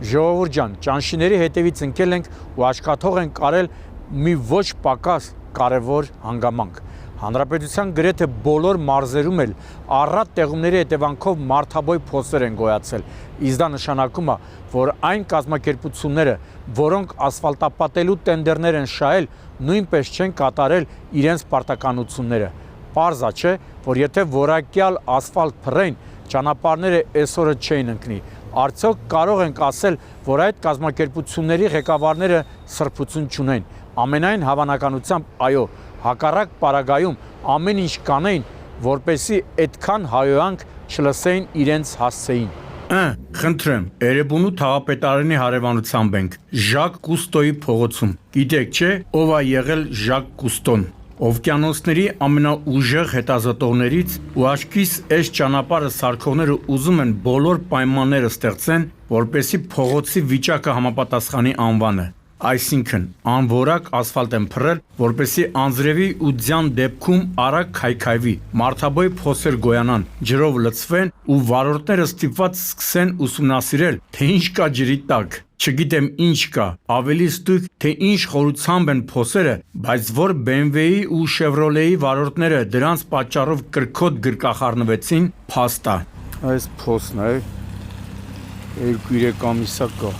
Ժողովուրդ ջան, ճանշիների հետևից ընկել ենք ու աշխատող ենք արել մի ոչ պակաս կարևոր հանգամանք։ Հանրապետության գրեթե բոլոր մարզերում էլ առատ տեղումների հետևանքով մարդաբոյ փոսեր են գոյացել։ Իսկ դա նշանակում է, որ այն կազմակերպությունները, որոնք ասֆալտապատելու տենդերներ են շահել, նույնպես չեն կատարել իրենց պարտականությունները։ Պարզ է, չէ, որ եթե որակյալ ասֆալտ փռեն, ճանապարհները այսօրը չէին ընկնի։ Արդյոք կարող ենք ասել, որ այդ կազմակերպությունների ղեկավարները սրբություն չունեն։ Ամենայն հավանականությամբ, այո, հակառակ պարագայում ամեն ինչ կանեին, որպեսզի այդքան հայոյանք չլսեին իրենց հասցեին։ Խնդրեմ, Էրեբունու թաղապետարանի հարևանությամբ ենք, Ժակ Կուստոյի փողոցում։ Գիտեք, չէ, ով է եղել Ժակ Կուստոն։ Օվկիանոսների ամենաուժեղ հետազոտողներից ու աչքիս այս ճանապարհը սարքողները ուզում են բոլոր պայմանները ստեղծեն, որպեսզի փողոցի վիճակը համապատասխանի անվանը։ Այսինքն, անորակ ասֆալտ են փռել, որպեսզի անձրևի ու ձյան դեպքում արագ քայքայվի, մարդաբոյ փոսեր գոյանան, ջրով լցվեն ու վարորդները ստիպված սկսեն ուսումնասիրել, թե ինչ կա ջրի տակ։ Չգիտեմ ինչ կա, ավելի ստույգ, թե ինչ խորությամբ են փոսերը, բայց որ BMW-ի ու Chevrolet-ի վարորդները դրանց պատճառով կրկոտ գրկախառնվեցին, փաստ է։ Այս փոսն է, 2-3 ամիսա կա։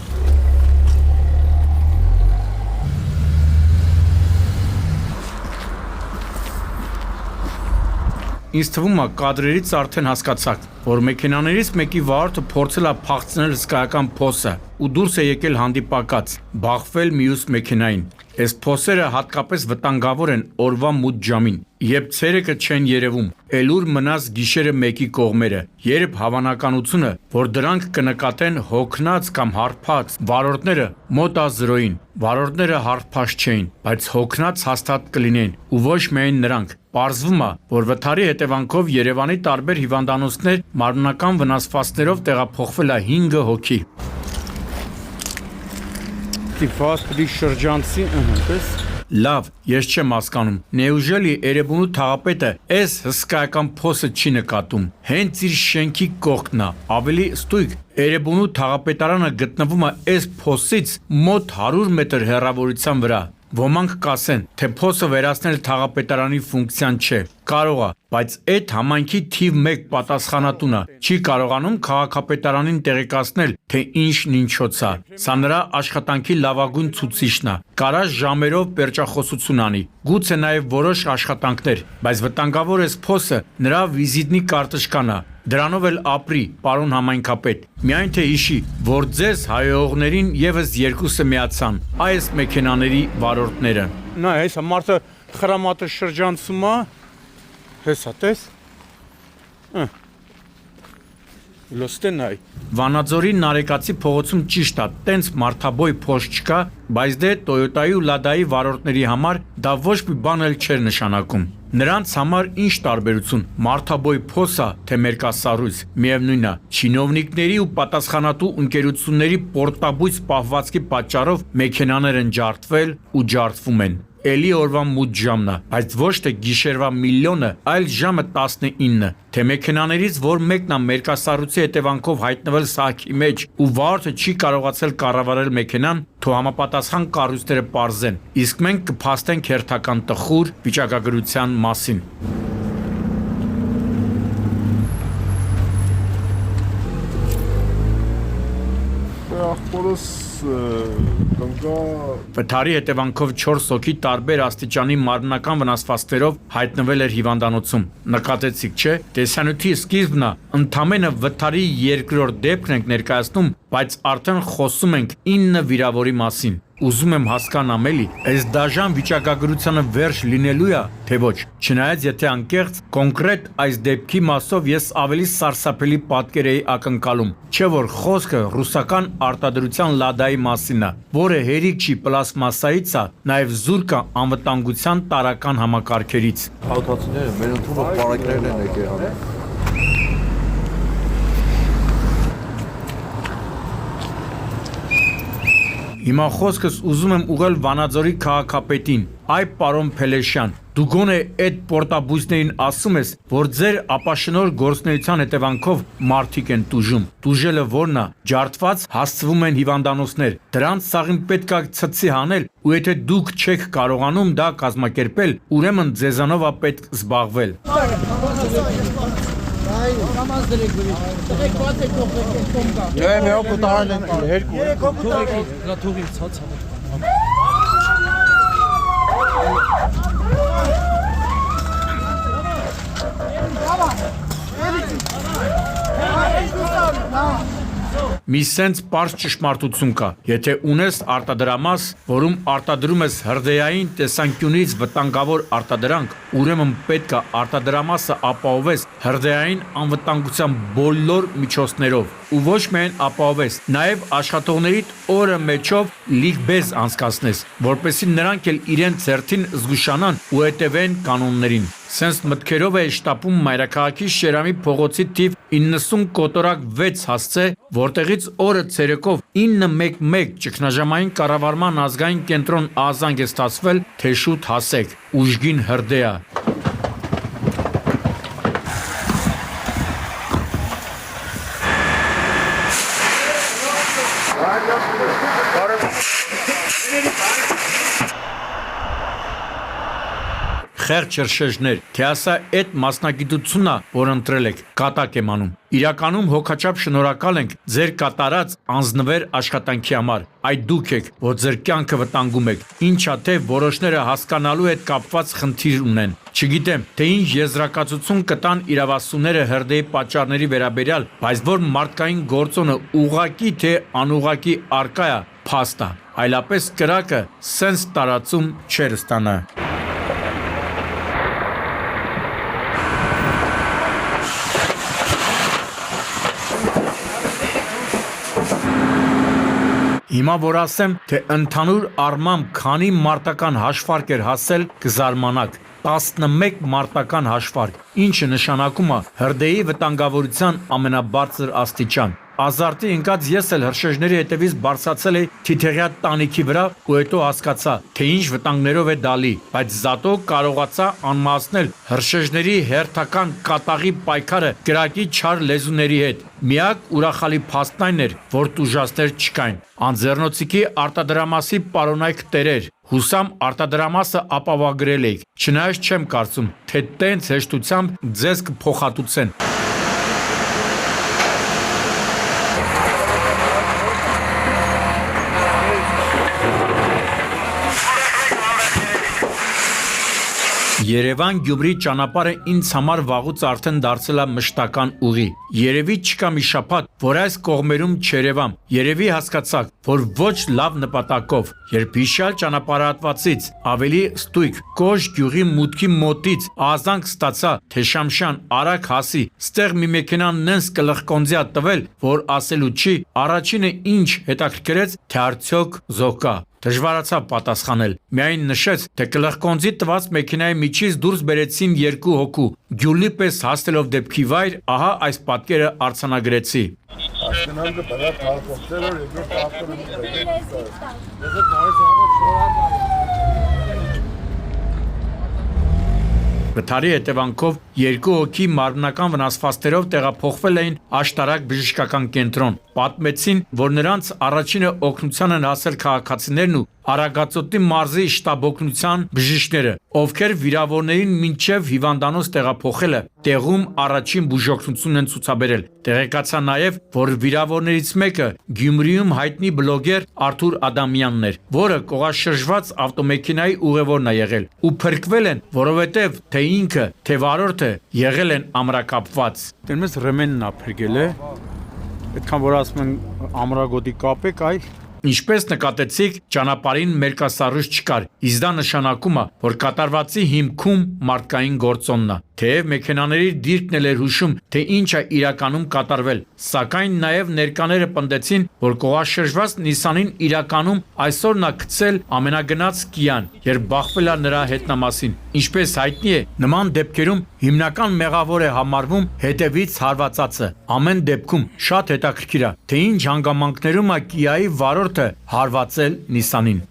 Ինձ թվում է կադրերից արդեն հասկացաք, որ մեքենաներից մեկի վարորդը փորձել է փախցնել հսկայական փոսը ու դուրս է եկել հանդիպակաց, բախվել մյուս մեքենային։ Այս փոսերը հատկապես վտանգավոր են օրվա մութ ժամին, երբ ցերեկը չեն երևում, էլուր մնաց գիշերը մեկի կողմերը, երբ հավանականությունը, որ դրանք կնկատեն հոգնած կամ հարբած վարորդները մոտ է 0-ին, վարորդները հարբած չէին, բայց հոգնած հաստատ կլինեն ու ոչ միայն նրանք։ Պարզվում է, որ վթարի հետևանքով Երևանի տարբեր հիվանդանոցներ մարմնական վնասվածքներով տեղափոխվել է 5 հոգի։ Տիպաստրի շրջանցի, պես։ Լավ, ես չեմ հասկանում, նեուժելի Էրեբունու թաղապետը այս հսկայական փոսը չի նկատում, հենց իր շենքի կողքն է, ավելի ստույգ, Էրեբունու թաղապետարանը գտնվում է այս փոսից մոտ 100 մետր հեռավորության վրա։ Ոմանք կասեն, թե փոսը վերացնել թաղապետարանի ֆունկցիան չէ, կարող է, բայց այդ համայնքի թիվ 1 պատասխանատունը չի կարողանում քաղաքապետարանին տեղեկացնել, թե ինչն ինչոց է։ Սա նրա աշխատանքի լավագույն ցուցիչն է։ Կարած ժամերով պերճախոսություն անի, գուցե նաև որոշ աշխատանքներ, բայց վտանգավոր էս փոսը նրա վիզիտնի կարտոչկան է։ Դրանով էլ ապրի, պարոն համայնքապետ, միայն թե հիշի, որ ձեզ հայողներին եւս 2-ը միացան, այս մեքենաների վարորդները։ Նա հեսա մարդը խրամատը շրջանցում է, հեսա տես։ Լոստենայ։ Վանաձորի Նարեկացի փողոցում ճիշտ է, տենց մարդաբոյ փոս չկա, բայց դե Toyota-ի ու Lada-ի վարորդների համար դա ոչ մի բան էլ չէր նշանակում։ Նրանց համար ինչ տարբերություն, մարդաբոյ փոսա, թե մերկասառույց, միևնույն է, չինովնիկների ու պատասխանատու ընկերությունների պորտաբույծ պահվածքի պատճառով մեքենաներ են ջարդվել ու ջարդվում են։ Էլի օրվա մութ ժամն է, բայց ոչ թե գիշերվա միլիոնը, այլ ժամը 19, թե մեքենաներից որ մեկն է մերկասառույցի հետևանքով հայտնվել սահքի մեջ ու վարորդը չի կարողացել կառավարել մեքենան, թող համապատասխան կառույցները պարզեն, իսկ մենք կփաստենք հերթական տխուր վիճակագրության մասին։ Վթարի հետևանքով 4 հոգի տարբեր աստիճանի մարմնական վնասվածքներով հայտնվել էր հիվանդանոցում։ Նկատեցիք, չէ՞, տեսանյութի սկիզբն է, ընդամենը վթարի 2-րդ դեպքն ենք ներկայացնում, բայց արդեն խոսում ենք 9 վիրավորի մասին։ Ուզում եմ հասկանամ էլի, այս դաժան վիճակագրությանը վերջ լինելու է, թե ոչ, չնայած եթե անկեղծ, կոնկրետ այս դեպքի մասով ես ավելի սարսափելի պատկեր էի ակնկալում, չէ որ խոսքը ռուսական արտադրության Lada-ի մասին է, որը հերիք չի պլաստմասայից է, նաև զուրկ է անվտանգության տարրական համակարգերից։ Հաղթացիները մեր ընդունող պարակներն են եկել հանում։ Հիմա խոսքս ուզում եմ ուղղել Վանաձորի քաղաքապետին։ Այ պարոն Փելեշյան, դու գոնե այդ պորտաբույսներին ասում ես, որ ձեր ապաշնոր գործնեության հետևանքով մարդիկ են տուժում։ Տուժելը որն է, ջարդված հասցվում են հիվանդանոցներ։ Դրանց սաղին պետք է ցծի հանել, ու եթե դուք չեք կարողանում դա կազմակերպել, ուրեմն ձեզանով է պետք զբաղվել։ Մի հոգու տարել են երկու։ Մի սենց պարզ ճշմարտություն կա, եթե ունես արտադրամաս, որում արտադրում ես հրդեհային տեսանկյունից վտանգավոր արտադրանք, ուրեմն պետք է արտադրամասը ապահովես հրդեհային անվտանգության բոլոր միջոցներով, ու ոչ միայն ապահովես, նաև աշխատողներիդ օրը մեջով լիգբեզ անցկացնես, որպեսզի նրանք էլ իրենց ձեռքին զգուշանան ու հետևեն կանոններին։ Սենց մտքերով է շտապում Մայրաքաղաքի Շերամի փողոցի թիվ 90 կոտորակ 6 հասցե, որտեղից օրը ցերեկով 911 ճգնաժամային կառավարման ազգային կենտրոն ահազանգ է ստացվել, թե շուտ հասեք, ուժգին հրդեհ։ Խեղճ շրջներ, թե ասա այդ մասնագիտությունն է, որ ընտրել եք, կատակ եմ անում։ Իրականում հոգաչափ շնորհակալ ենք ձեր կատարած անձնվեր աշխատանքի համար։ Այդ դուք եք, որ ձեր կյանքը վտանգում եք, ինչա թե որոշները հասկանալու հետ կապված խնդիր ունեն։ Չգիտեմ, թե ինչ եզրակացություն կտան իրավասուները հրդեհի պատճառների վերաբերյալ, բայց որ մարդկային գործոնը ուղղակի թե անուղղակի արկա է, փաստ է, այլապես կրակը սենց տարածում չեր ստանա։ Հիմա որ ասեմ, թե ընդհանուր առմամբ քանի մարտական հաշվարկ էր հասել, կզարմանաք։ 11 մարտական հաշվարկ, ինչը նշանակում է հրդեհի վտանգավորության ամենաբարձր աստիճան։ Ազարտի ընկած ես էլ հրշեջների հետևից բարձրացել էի թիթեղյա տանիքի վրա ու հետո հասկացա, թե ինչ վտանգներով է դալի, բայց զատո կարողացա անմահացնել հրշեջների հերթական կատաղի պայքարը կրակի չար լեզուների հետ։ Միակ ուրախալի փաստն այն էր, որ տուժածներ չկային։ Անձեռնոցիկի արտադրամասի պարոնայք տերեր, հուսամ արտադրամասը ապավագրել էիք, չնայած չեմ կարծում, թե տենց հեշտությամբ ձեզ կփոխհատուցեն։ Երևան-Գյումրի ճանապարհը ինձ համար վաղուց արդեն դարձել է մշտական ուղի։ Երևի չկա մի շաբաթ, որ այս կողմերում չերևամ։ Երևի հասկացաք, որ ոչ լավ նպատակով, երբ հիշյալ ճանապարհատվածից ավելի ստույգ Կոշ գյուղի մուտքի մոտից ազանք ստացա, թե Շամշյան արագ հասի, ստեղ մի մեքենան նենց կլխկոնձյա տվել, որ ասելու չի, առաջինը ինչ հետաքրքրեց, թե արդյոք զոհ կա։ Դժվարացավ պատասխանել, միայն նշեց, թե կլխկոնձի տված մեքենայի միջից դուրս բերեցին 2 հոգու, գյուլի պես հասնելով դեպքի վայր, ահա այս պատկերը արձանագրեցի։ Վթարի հետևանքով 2 հոգի մարմնական վնասվածքներով տեղափոխվել էին աշտարակ բժշկական կենտրոն։ Պատմեցին, որ նրանց առաջինը օգնության են հասել քաղաքացիներն ու Արագածոտի մարզի շտաբօգնության բժիշկները, ովքեր վիրավորներին մինչև հիվանդանոց տեղափոխելը տեղում առաջին բուժօգնությունն են ցուցաբերել։ Տեղեկացա նաև, որ վիրավորներից մեկը Գյումրիում հայտնի բլոգեր Արթուր Ադամյանն էր, որը կողաշրջված ավտոմեքենայի ուղևորն է եղել, ու փրկվել են, որովհետև թե ինքը, թե վարորդը եղել են ամրակապված։ Դերմես ռեմենն է փրկել է։ Այդքան որ ասում են ամրագոտի կապեք, այլ Ինչպես նկատեցիք, ճանապարհին մերկասառույց չկար, իսկ դա նշանակում է, որ կատարվածի հիմքում մարդկային գործոնն է, Թեև մեքենաների դիրքն էլ էր հուշում, թե ինչ է իրականում կատարվել, սակայն նաև ներկաները պնդեցին, որ կողաշրջված Նիսանին իրականում այսօր նա գցել ամենագնաց Կիան, երբ բախվել է նրա հետնամասին։ Ինչպես հայտնի է, նման դեպքերում հիմնական մեղավոր է համարվում հետևից հարվածածը։ Ամեն դեպքում շատ հետաքրքիր է, թե ինչ հանգամանքներում է Կիայի վարորդը հարվածել Նիսանին։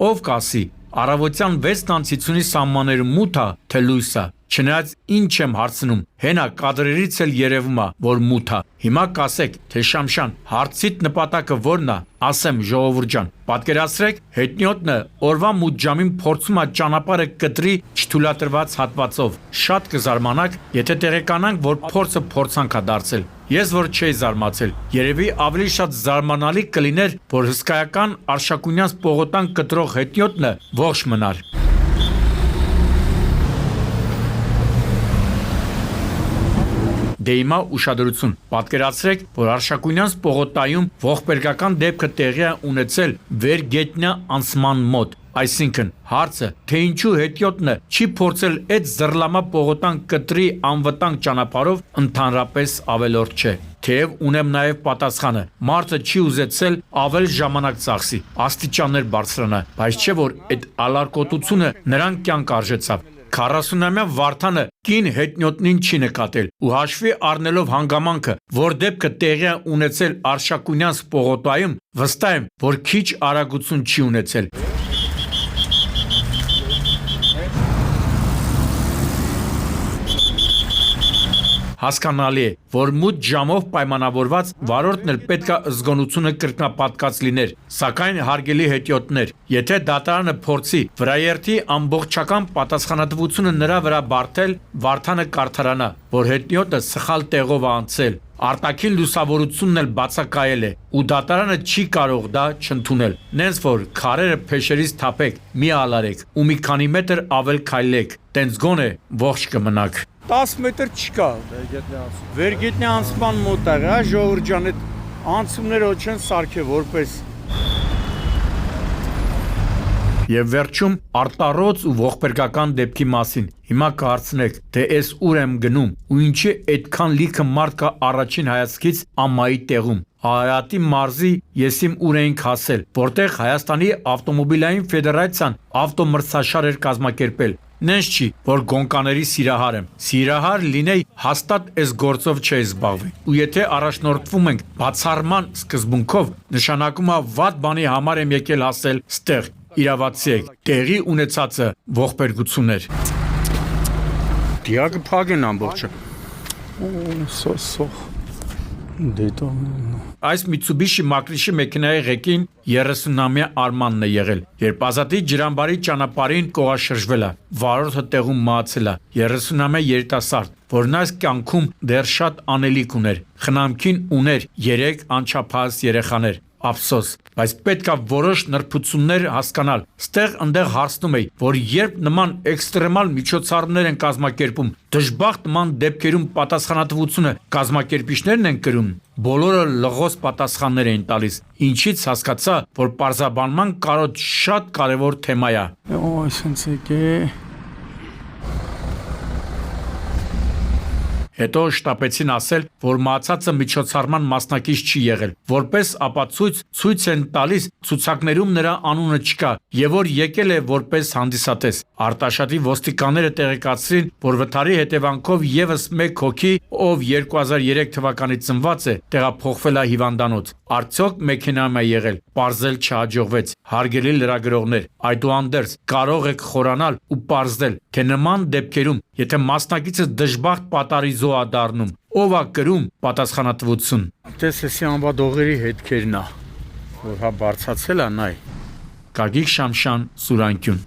Ով կասի, առավոտյան 6:50-ի սահմաններում մութ է, թե լույս է, չնայած ինչ եմ հարցնում, հենա կադրերից էլ երևում է, որ մութ է։ Հիմա կասեք, թե Շամշան, հարցիդ նպատակը որն է, ասեմ ժողովուրդ ջան, պատկերացրեք, հետնյոտնը օրվա մութ ժամին փորձում է ճանապարհը կտրի չթույլատրված հատվածով։ Շատ կզարմանաք, եթե տեղեկանանք, որ փորձը փորձանք է դարձել։ Ես որ չէի զարմացել, երևի ավելի շատ զարմանալի կլիներ, որ հսկայական Արշակունյանց պողոտան կտրող հետնյոտնը ողջ մնար։ Դե հիմա ուշադրություն, պատկերացրեք, որ Արշակունյանց պողոտայում ողբերգական դեպքը տեղի է ունեցել վերգետնյա անցման մոտ։ Այսինքն, հարցը, թե ինչու հետիոտնը չի փորձել այդ զռլամա պողոտան կտրի անվտանգ ճանապարհով, ընդհանրապես ավելորդ չէ։ Թեև ունեմ նաև պատասխանը, մարդը չի ուզեցել ավել ժամանակ ծախսի, աստիճաններ բարձրանա, բայց չէ որ այդ ալարկոտությունը նրան կյանք արժեցավ։ 40-ամյա Վարդանը կին հետնյոտնին չի նկատել ու հաշվի առնելով հանգամանքը, որ դեպքը տեղի է ունեցել Արշակունյանց պողոտայում, վստահ եմ, որ քիչ արագություն չի ունեցել։ Հասկանալի է, որ մութ ժամով պայմանավորված վարորդն էլ պետքա զգոնությունը կրկնապատկած լիներ, սակայն հարգելի հետիոտներ, եթե դատարանը փորձի վրաերթի ամբողջական պատասխանատվությունը նրա վրա բարթել, Վարդանը կարդարանա, որ հետնյոտը սխալ տեղով է անցել, արտաքին լուսավորությունն էլ բացակայել է ու դատարանը չի կարող դա չընդունել։ Նենց որ քարերը փեշերից թափեք, մի ալարեք ու մի քանի մետր ավել քայլեք, տենց գոնե ողջ կմնաք։ 10 մետր չկա, վերգետնյա անցման մոտ է, ժողովուրդ ջան, այդ անցումները չեն սարքե որպես։ Եվ վերջում արտառոց ու ողբերգական դեպքի մասին։ Հիմա կհարցնեք, թե ես ուր եմ գնում ու ինչի այդքան լիքը մարդ կա առաջին հայացքից ամայի տեղում։ Արարատի մարզի եսիմ ուր էինք հասել, որտեղ Հայաստանի ավտոմոբիլային ֆեդերացիան ավտոմրցաշար էր կազմակերպել։ Նենց չի, որ գոնկաների սիրահար եմ։ Սիրահար լինեի հաստատ այս գործով չէ զբաղվի։ Ու եթե առաջնորդվում ենք բացառման սկզբունքով, նշանակում է վատ բանի համար եմ եկել հասել ստեղ։ Իրավացի եք, տեղի ունեցածը ողբերգություններ։ Դիակը փագեն ամբողջը։ Այս Mitsubishi Makrishi մեքենայի ղեկին 30-ամյա Արմանն է եղել, երբ Ազատի ջրամբարի ճանապարհին կողաշրջվել է, վարորդը տեղում մահացել է, 30-ամյա երիտասարդ, որն այս կյանքում դեռ շատ անելիք ուներ, խնամքին ուներ 3 անչափահաս երեխաներ։ Ափսոս, բայց պետք է որոշ նրբություններ հասկանալ։ Ստեղ ընդեղ հարցնում էի, որ երբ նման էքստրեմալ միջոցառումներ են կազմակերպում, դժբախտ նման դեպքերում պատասխանատվությունը կազմակերպիչներն են կրում։ Բոլորը լղոս պատասխաններ էին տալիս, ինչից հասկացա, որ պարզաբանման կարոտ շատ կարևոր թեմա է։ Հետո շտապեցին ասել, որ մահացածը միջոցառման մասնակից չի եղել, որպես ապացույց ցույց են տալիս ցուցակներում նրա անունը չկա եւ որ եկել է որպես հանդիսատես։ Արտաշատի ոստիկանները տեղեկացրին, որ վթարի հետևանքով եւս մեկ հոգի, ով 2003 թվականից ծնված է, տեղափոխվել է հիվանդանոց։ Արդյոք մեքենայում է եղել, պարզել չհաջողվեց։ Հարգելի լրագրողներ, այդուհանդերձ կարող եք խորանալ ու պարզել, թե նման դեպքերում, եթե մասնակիցը դժբախտ պատարիզո է դառնում, ով է կրում պատասխանատվություն։ Տեսեսի անվադողերի հետքերն է, որ հա բարձացել է նայ։ Գագիկ Շամշան, Սուրանկյուն։